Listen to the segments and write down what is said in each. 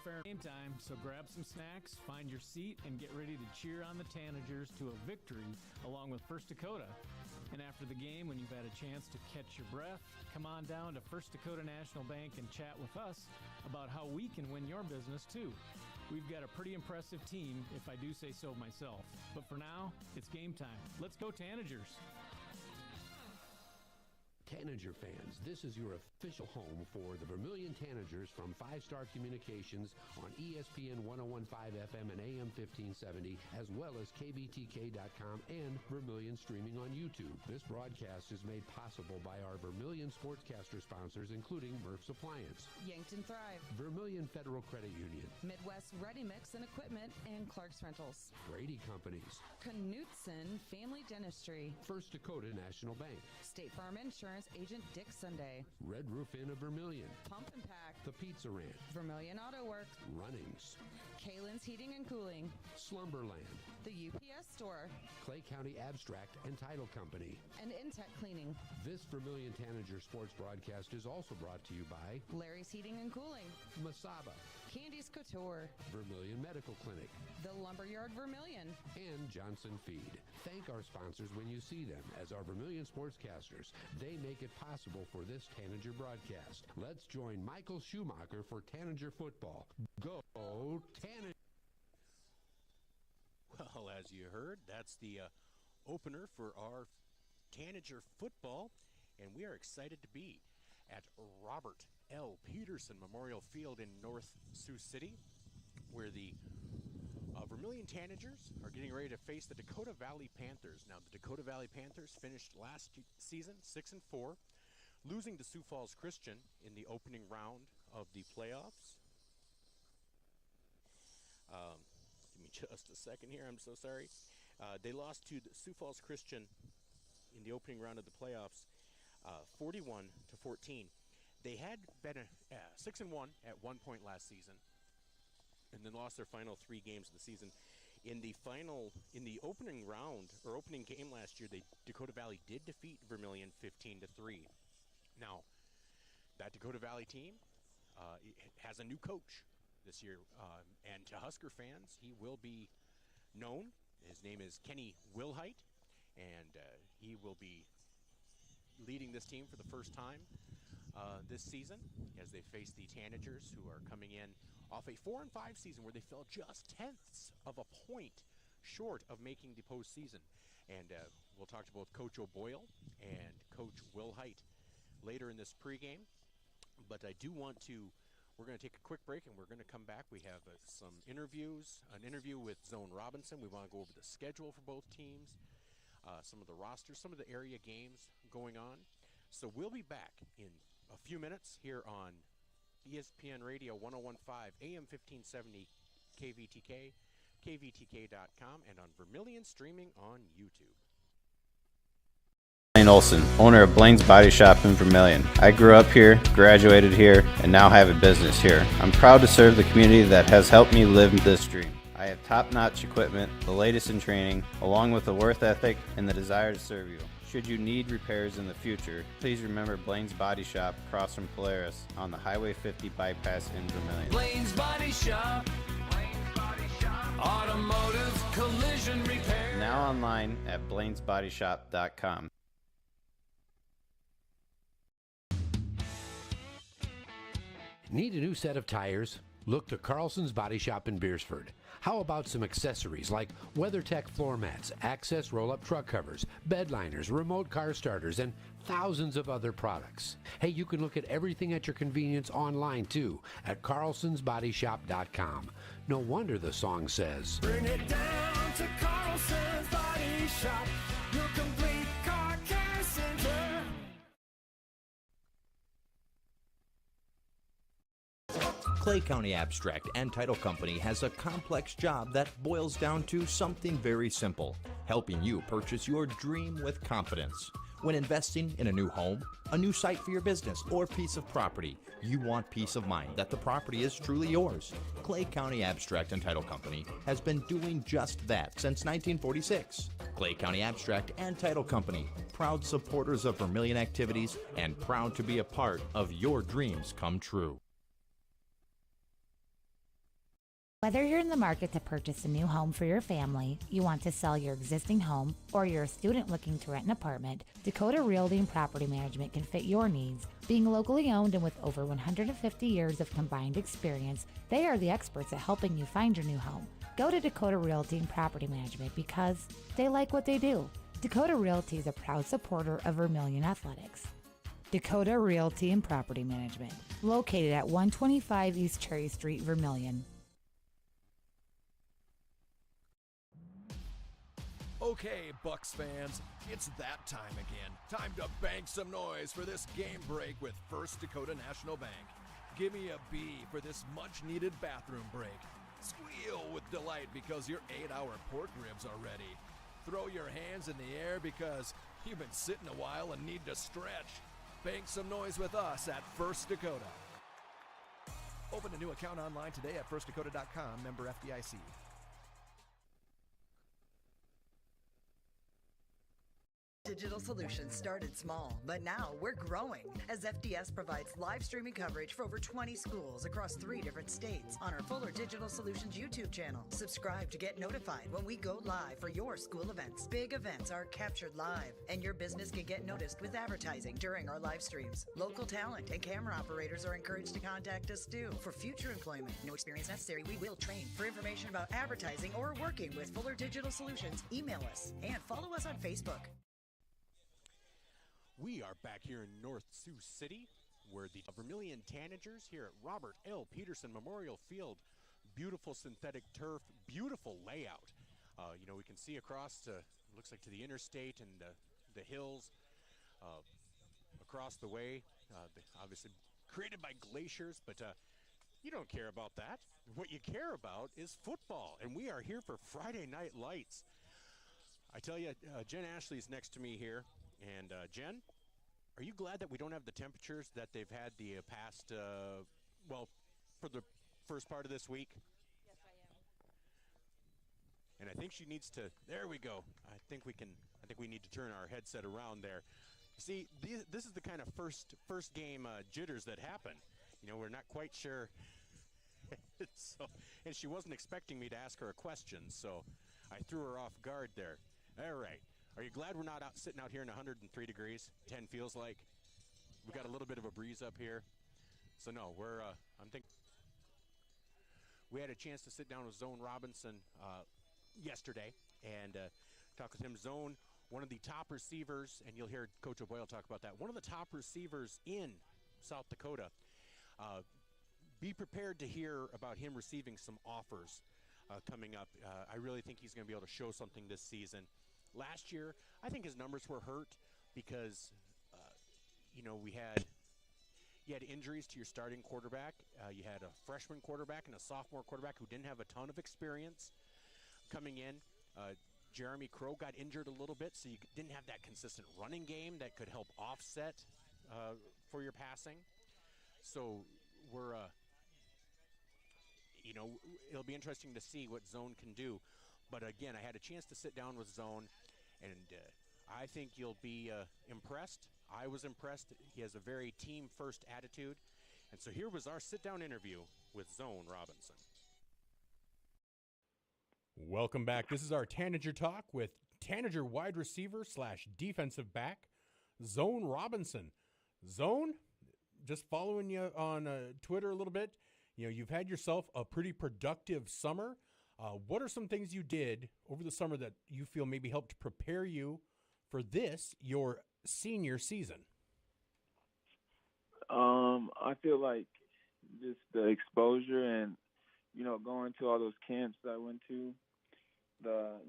fair game time, so grab some snacks, find your seat, and get ready to cheer on the Tanagers to a victory along with First Dakota. And after the game, when you've had a chance to catch your breath, come on down to First Dakota National Bank and chat with us about how we can win your business too. We've got a pretty impressive team, if I do say so myself. But for now, it's game time. Let's go Tanagers! Tanager fans, this is your official home for the Vermillion Tanagers from 5-Star Communications on ESPN 101.5 FM and AM 1570, as well as KVTK.com and Vermillion streaming on YouTube. This broadcast is made possible by our Vermillion Sportscaster sponsors, including Murph's Appliance, Yankton Thrive, Vermillion Federal Credit Union, Midwest Ready Mix and Equipment, and Clark's Rentals, Brady Companies, Knutson Family Dentistry, First Dakota National Bank, State Farm Insurance Agent Dick Sunday, Red Roof Inn of Vermillion, Pump and Pack, The Pizza Ranch, Vermillion Auto Works, Runnings, Kalen's Heating and Cooling, Slumberland, the UPS Store, Clay County Abstract and Title Company, and Intech Cleaning. This Vermillion Tanager sports broadcast is also brought to you by Larry's Heating and Cooling, Masaba, Candy's Couture, Vermillion Medical Clinic, the Lumberyard Vermillion, and Johnson Feed. Thank our sponsors when you see them as our Vermillion sportscasters. They make it possible for this Tanager broadcast. Let's join Michael Schumacher for Tanager football. Go Tanager! Well, as you heard, that's the opener for our Tanager football, and we are excited to be at Robert L. Peterson Memorial Field in North Sioux City, where the Vermillion Tanagers are getting ready to face the Dakota Valley Panthers. Now, the Dakota Valley Panthers finished last season 6-4, losing to Sioux Falls Christian in the opening round of the playoffs. Give me just a second here. I'm so sorry. They lost to the Sioux Falls Christian in the opening round of the playoffs, 41-14. They had been 6-1 at one point last season, and then lost their final 3 games of the season. In the opening round or opening game last year, Dakota Valley did defeat Vermillion 15-3. Now, that Dakota Valley team has a new coach this year, and to Husker fans, he will be known. His name is Kenny Wilhite, and he will be leading this team for the first time this season as they face the Tanagers, who are coming in off a 4-5 season where they fell just tenths of a point short of making the postseason. And we'll talk to both Coach O'Boyle and Coach Wilhite later in this pregame. But I do want to, we're going to take a quick break, and we're going to come back. We have some interviews, an interview with Zone Robinson. We want to go over the schedule for both teams, some of the rosters, some of the area games going on. So we'll be back in a few minutes here on ESPN Radio 101.5 AM 1570 KVTK, KVTK.com, and on Vermillion streaming on YouTube. Blaine Olson, owner of Blaine's Body Shop in Vermillion. I grew up here, graduated here, and now have a business here. I'm proud to serve the community that has helped me live this dream. I have top-notch equipment, the latest in training, along with a work ethic and the desire to serve you. Should you need repairs in the future, please remember Blaine's Body Shop across from Polaris on the Highway 50 bypass in Vermillion. Blaine's Body Shop. Blaine's Body Shop. Automotive collision repair. Now online at blainesbodyshop.com. Need a new set of tires? Look to Carlson's Body Shop in Beersford. How about some accessories like WeatherTech floor mats, Access roll-up truck covers, bed liners, remote car starters, and thousands of other products. Hey, you can look at everything at your convenience online too at carlsonsbodyshop.com. No wonder the song says, Bring it down to Carlson's Body Shop, your complete car care center. Clay County Abstract and Title Company has a complex job that boils down to something very simple: helping you purchase your dream with confidence. When investing in a new home, a new site for your business, or piece of property, you want peace of mind that the property is truly yours. Clay County Abstract and Title Company has been doing just that since 1946. Clay County Abstract and Title Company, proud supporters of Vermillion activities and proud to be a part of your dreams come true. Whether you're in the market to purchase a new home for your family, you want to sell your existing home, or you're a student looking to rent an apartment, Dakota Realty and Property Management can fit your needs. Being locally owned and with over 150 years of combined experience, they are the experts at helping you find your new home. Go to Dakota Realty and Property Management because they like what they do. Dakota Realty is a proud supporter of Vermillion Athletics. Dakota Realty and Property Management, located at 125 East Cherry Street, Vermillion. Okay, Bucks fans, it's that time again. Time to bank some noise for this game break with First Dakota National Bank. Give me a B for this much-needed bathroom break. Squeal with delight because your 8-hour pork ribs are ready. Throw your hands in the air because you've been sitting a while and need to stretch. Bank some noise with us at First Dakota. Open a new account online today at firstdakota.com, member FDIC. Digital Solutions started small, but now we're growing as FDS provides live streaming coverage for over 20 schools across 3 different states on our Fuller Digital Solutions YouTube channel. Subscribe to get notified when we go live for your school events. Big events are captured live, and your business can get noticed with advertising during our live streams. Local talent and camera operators are encouraged to contact us too for future employment. No experience necessary. We will train. For information about advertising or working with Fuller Digital Solutions, email us and follow us on Facebook. We are back here in North Sioux City, where the Vermillion Tanagers here at Robert L. Peterson Memorial Field. Beautiful synthetic turf, beautiful layout. We can see across to, looks like to the interstate and the hills across the way. Obviously created by glaciers, but you don't care about that. What you care about is football, and we are here for Friday Night Lights. I tell you, Jen Ashley's next to me here. And Jen, are you glad that we don't have the temperatures that they've had the past, for the first part of this week? Yes, I am. And I think she needs to, there we go. I think we need to turn our headset around there. See, this is the kind of first game jitters that happen. We're not quite sure. And she wasn't expecting me to ask her a question, so I threw her off guard there. All right. Are you glad we're not sitting out here in 103 degrees? 10 feels like. We got a little bit of a breeze up here. So no, I'm thinking. We had a chance to sit down with Zone Robinson yesterday and talk with him. Zone, one of the top receivers, and you'll hear Coach O'Boyle talk about that. One of the top receivers in South Dakota. Be prepared to hear about him receiving some offers coming up. I really think he's going to be able to show something this season. Last year, I think his numbers were hurt because, you had injuries to your starting quarterback. You had a freshman quarterback and a sophomore quarterback who didn't have a ton of experience coming in. Jeremy Crow got injured a little bit, so you didn't have that consistent running game that could help offset for your passing. So we're, it'll be interesting to see what Zone can do. But again, I had a chance to sit down with Zone, and I think you'll be impressed. I was impressed. He has a very team-first attitude. And so here was our sit-down interview with Zone Robinson. Welcome back. This is our Tanager Talk with Tanager wide receiver / defensive back, Zone Robinson. Zone, just following you on Twitter a little bit, you've had yourself a pretty productive summer. What are some things you did over the summer that you feel maybe helped prepare you for your senior season? I feel like just the exposure and, going to all those camps that I went to, the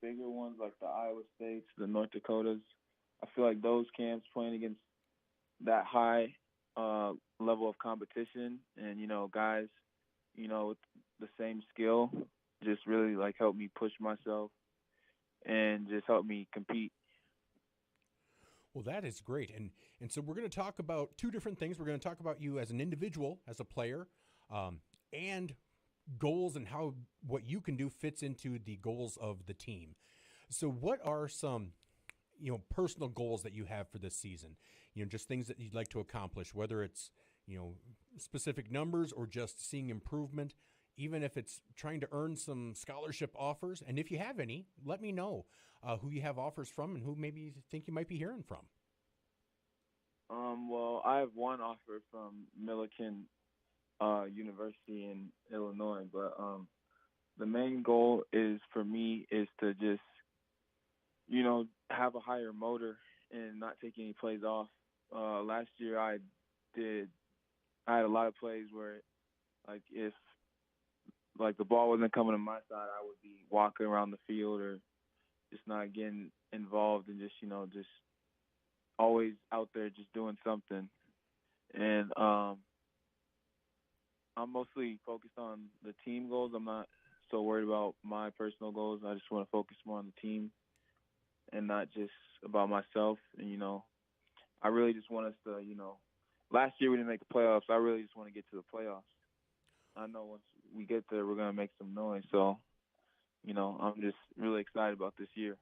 bigger ones like the Iowa States, the North Dakotas, I feel like those camps playing against that high level of competition and, guys, with the same skill just really helped me push myself and just helped me compete. Well, that is great. And so we're going to talk about two different things. We're going to talk about you as an individual, as a player, and goals and how what you can do fits into the goals of the team. So what are some, personal goals that you have for this season? Just things that you'd like to accomplish, whether it's, specific numbers or just seeing improvement. even if it's trying to earn some scholarship offers. And if you have any, let me know who you have offers from and who maybe you think you might be hearing from. Well, I have one offer from Millikan University in Illinois, but the main goal is for me is to just, have a higher motor and not take any plays off. Last year I had a lot of plays where, like, if the ball wasn't coming to my side, I would be walking around the field or just not getting involved and just always out there just doing something. And I'm mostly focused on the team goals. I'm not so worried about my personal goals. I just want to focus more on the team and not just about myself. And, I really just want us to, last year we didn't make the playoffs. I really just want to get to the playoffs. I know once we get there, we're going to make some noise. So, I'm just really excited about this year.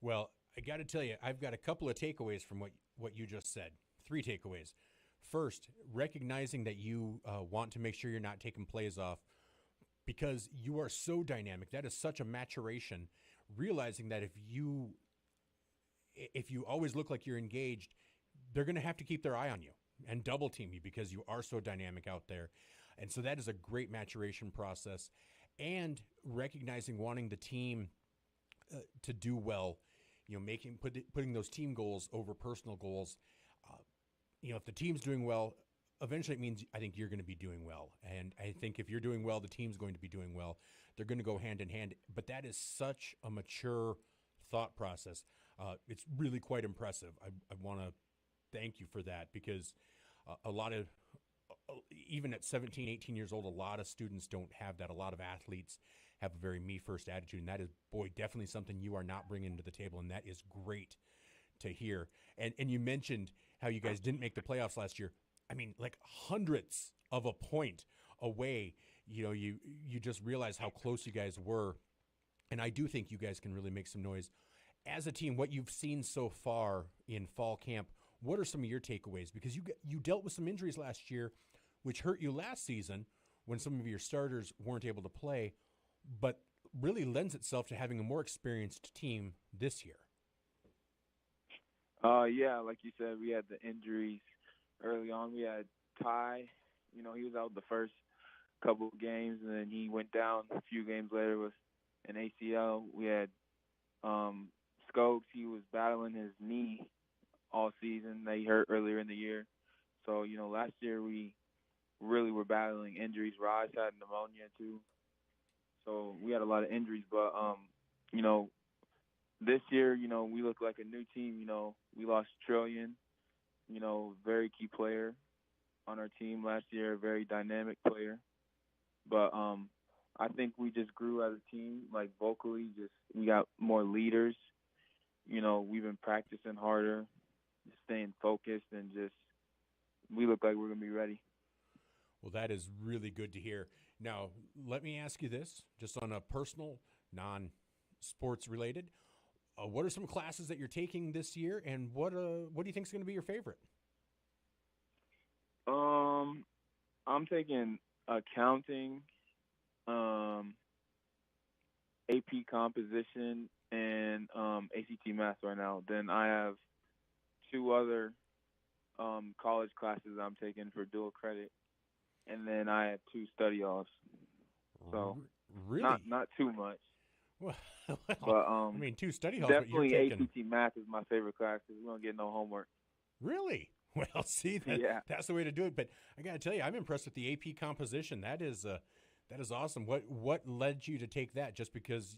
Well, I got to tell you, I've got a couple of takeaways from what you just said. 3 takeaways. First, recognizing that you want to make sure you're not taking plays off because you are so dynamic. That is such a maturation. Realizing that if you always look like you're engaged, they're going to have to keep their eye on you and double team you because you are so dynamic out there. And so that is a great maturation process. And recognizing wanting the team to do well, putting those team goals over personal goals. If the team's doing well, eventually it means I think you're going to be doing well. And I think if you're doing well, the team's going to be doing well. They're going to go hand in hand. But that is such a mature thought process. It's really quite impressive. I want to thank you for that because a lot of, even at 17, 18 years old, a lot of students don't have that. A lot of athletes have a very me-first attitude, and that is, definitely something you are not bringing to the table, and that is great to hear. And you mentioned how you guys didn't make the playoffs last year. I mean, like hundredths of a point away. You just realize how close you guys were, and I do think you guys can really make some noise. As a team, what you've seen so far in fall camp, what are some of your takeaways? Because you dealt with some injuries last year, which hurt you last season when some of your starters weren't able to play, but really lends itself to having a more experienced team this year. Yeah, like you said, we had the injuries early on. We had Ty, he was out the first couple of games, and then he went down a few games later with an ACL. We had Scopes. He was battling his knee all season that he hurt earlier in the year. So, last year we really were battling injuries. Raj had pneumonia too. So we had a lot of injuries. But, this year, we look like a new team. We lost Trillion, very key player on our team last year, a very dynamic player. But I think we just grew as a team, like vocally, we got more leaders. We've been practicing harder, staying focused, and we look like we're going to be ready. Well, that is really good to hear. Now, let me ask you this, just on a personal, non-sports related. What are some classes that you're taking this year, and what do you think is going to be your favorite? I'm taking accounting, AP composition, and ACT math right now. Then I have 2 other college classes I'm taking for dual credit, and then I have 2 study halls. So really, not too much. Well, but 2 study halls. Definitely but you're taking... ACT math is my favorite class because we don't get no homework. Really? Well, see, that's the way to do it. But I got to tell you, I'm impressed with the AP composition. That is awesome. What led you to take that? Just because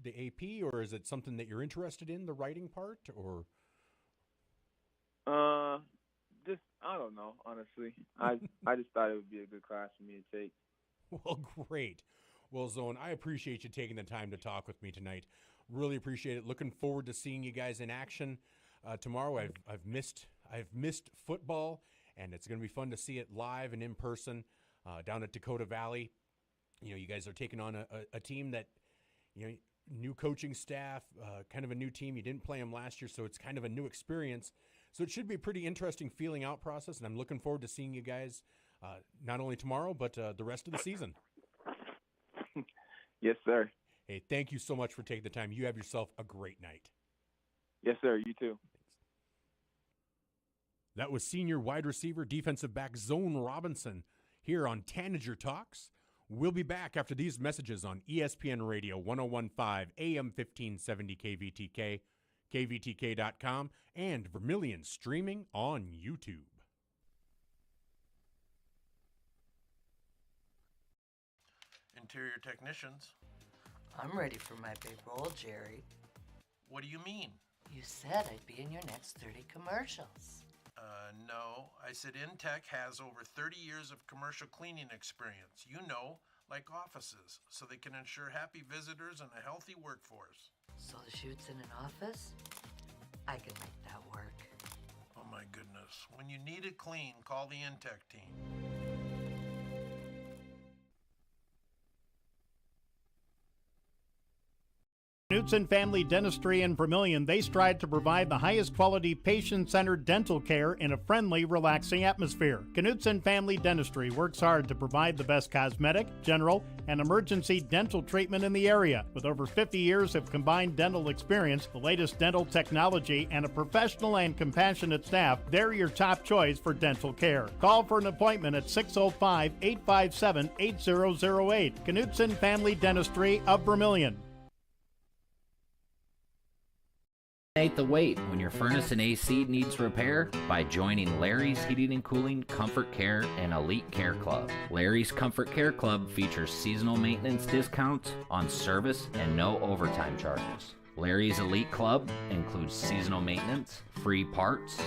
the AP, or is it something that you're interested in, the writing part, or? Just I don't know. Honestly, I just thought it would be a good class for me to take. Well, great. Well, Zone, I appreciate you taking the time to talk with me tonight. Really appreciate it. Looking forward to seeing you guys in action tomorrow. I've missed football, and it's going to be fun to see it live and in person down at Dakota Valley. You guys are taking on a team that, new coaching staff, kind of a new team. You didn't play them last year, so it's kind of a new experience. So it should be a pretty interesting feeling out process, and I'm looking forward to seeing you guys not only tomorrow, but the rest of the season. Yes, sir. Hey, thank you so much for taking the time. You have yourself a great night. Yes, sir. You too. That was senior wide receiver, defensive back Zone Robinson here on Tanager Talks. We'll be back after these messages on ESPN Radio 1015 AM 1570 KVTK, KVTK.com, and Vermillion streaming on YouTube. Interior technicians. I'm ready for my big role, Jerry. What do you mean? You said I'd be in your next 30 commercials. No. I said Intech has over 30 years of commercial cleaning experience. You know, like offices, so they can ensure happy visitors and a healthy workforce. So the shoot's in an office? I can make that work. Oh my goodness. When you need it clean, call the Intech team. Knutson Family Dentistry in Vermillion, they strive to provide the highest quality patient-centered dental care in a friendly, relaxing atmosphere. Knutson Family Dentistry works hard to provide the best cosmetic, general, and emergency dental treatment in the area. With over 50 years of combined dental experience, the latest dental technology, and a professional and compassionate staff, they're your top choice for dental care. Call for an appointment at 605-857-8008. Knutson Family Dentistry of Vermillion. The wait when your furnace and AC needs repair by joining Larry's Heating and Cooling Comfort Care and Elite Care Club. Larry's Comfort Care Club features seasonal maintenance discounts on service and no overtime charges. Larry's Elite Club includes seasonal maintenance, free parts,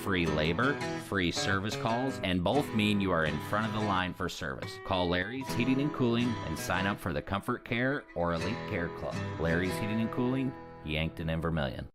free labor, free service calls, and both mean you are in front of the line for service. Call Larry's Heating and Cooling and sign up for the Comfort Care or Elite Care Club. Larry's Heating and Cooling, Yankton and Vermillion.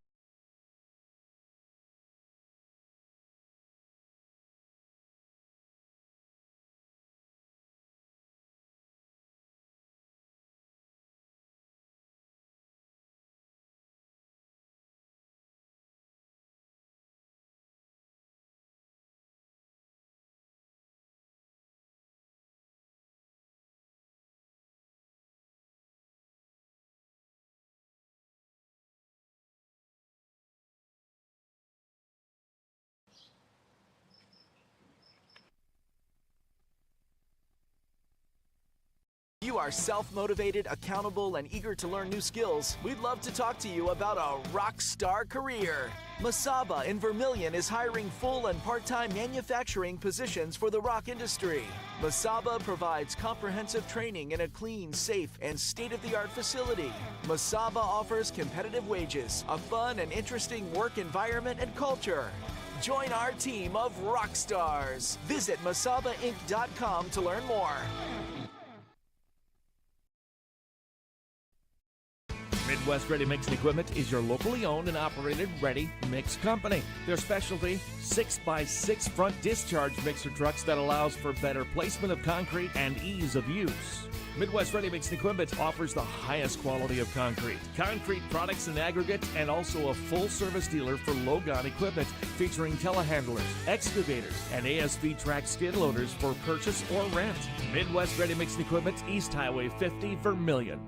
You are self-motivated, accountable, and eager to learn new skills. We'd love to talk to you about a rock star career. Masaba in Vermillion is hiring full and part-time manufacturing positions for the rock industry. Masaba provides comprehensive training in a clean, safe, and state-of-the-art facility. Masaba offers competitive wages, a fun and interesting work environment and culture. Join our team of rock stars. Visit masabainc.com to learn more. Midwest Ready Mix and Equipment is your locally owned and operated ready mix company. Their specialty, 6x6 front discharge mixer trucks that allows for better placement of concrete and ease of use. Midwest Ready Mix and Equipment offers the highest quality of concrete products and aggregates, and also a full-service dealer for Logon equipment featuring telehandlers, excavators, and ASV track skid loaders for purchase or rent. Midwest Ready Mix and Equipment, East Highway 50, Vermillion.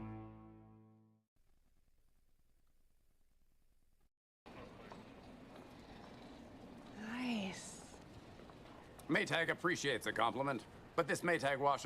Maytag appreciates a compliment, but this Maytag washer